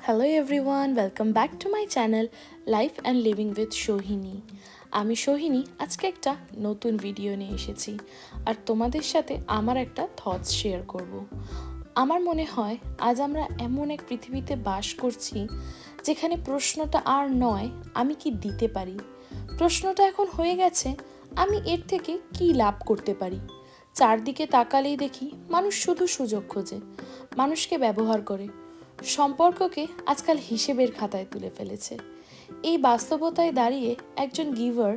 Hello everyone, welcome back to my channel life and living with Sohini. আমি সোহিনী আজকে একটা নতুন ভিডিও নিয়ে এসেছি আর তোমাদের সাথে আমার একটা থটস শেয়ার করব। আমার মনে হয় আজ আমরা এমন এক পৃথিবীতে বাস করছি যেখানে প্রশ্নটা আর নয় আমি কি দিতে পারি, প্রশ্নটা এখন হয়ে গেছে আমি এর থেকে কি লাভ করতে পারি। চারদিকে তাকালেই দেখি মানুষ শুধু সুযোগ খোঁজে, মানুষকে ব্যবহার করে, সম্পর্ককে আজকাল হিসেবের খাতায় তুলে ফেলেছে। এই বাস্তবতায় দাঁড়িয়ে একজন গিভার,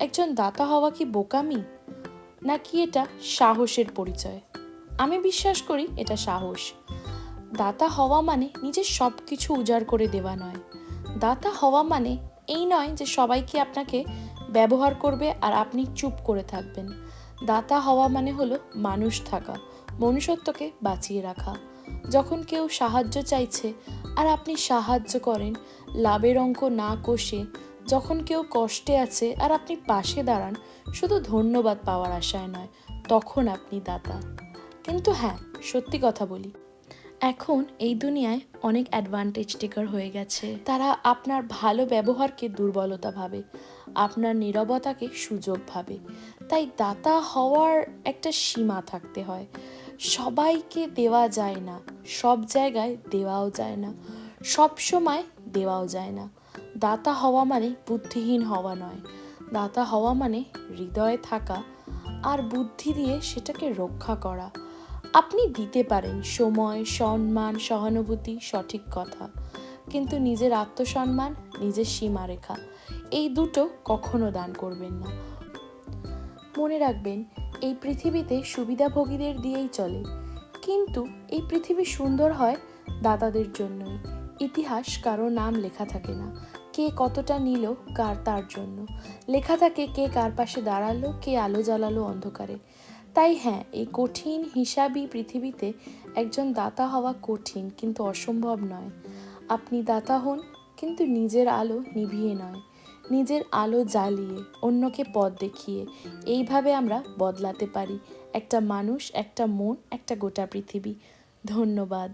একজন দাতা হওয়া কি বোকামি, নাকি এটা সাহসের পরিচয়? আমি বিশ্বাস করি এটা সাহস। দাতা হওয়া মানে নিজের সব কিছু উজাড় করে দেওয়া নয়। দাতা হওয়া মানে এই নয় যে সবাইকে আপনাকে ব্যবহার করবে আর আপনি চুপ করে থাকবেন। দাতা হওয়া মানে হলো মানুষ থাকা, মনুষ্যত্বকে বাঁচিয়ে রাখা। যখন কেউ সাহায্য চাইছে আর আপনি সাহায্য করেন, লাভের অঙ্ক না কষে। যখন কেউ কষ্টে আছে আর আপনি পাশে দাঁড়ান শুধু ধন্যবাদ পাওয়ার আশায় নয়, তখন আপনি দাতা। কিন্তু হ্যাঁ, সত্যি কথা বলি, এখন এই দুনিয়ায় অনেক অ্যাডভান্টেজ টেকার হয়ে গেছে। তারা আপনার ভালো ব্যবহারকে দুর্বলতা ভাবে, আপনার নীরবতাকে সুযোগ ভাবে। তাই দাতা হওয়ার একটা সীমা থাকতে হয়। সবাইকে দেওয়া যায় না, সব জায়গায় দেওয়াও যায় না, সব সময় দেওয়াও যায় না। দাতা হওয়া মানে বুদ্ধিহীন হওয়া নয়, দাতা হওয়া মানে হৃদয়ে থাকা আর বুদ্ধি দিয়ে সেটাকে রক্ষা করা। আপনি দিতে পারেন সময়, সম্মান, সহানুভূতি, সঠিক কথা, কিন্তু নিজের আত্মসম্মান, নিজের সীমারেখা, এই দুটো কখনো দান করবেন না। মনে রাখবেন, এই পৃথিবীতে সুবিধাভোগীদের দিয়েই চলে, কিন্তু এই পৃথিবী সুন্দর হয় দাতাদের জন্যই। ইতিহাস কারো নাম লেখা থাকে না, কে কতটা নিল কার তার জন্য। লেখা থাকে কে কার পাশে দাঁড়ালো, কে আলো জ্বালালো অন্ধকারে। তাই হ্যাঁ, এই কঠিন হিসাবি পৃথিবীতে একজন দাতা হওয়া কঠিন কিন্তু অসম্ভব নয়। আপনি দাতা হন, কিন্তু নিজের আলো নিভিয়ে নয়, নিজের আলো জ্বালিয়ে, অন্যকে পথ দেখিয়ে। এইভাবে আমরা বদলাতে পারি একটা মানুষ, একটা মন, একটা গোটা পৃথিবী। ধন্যবাদ।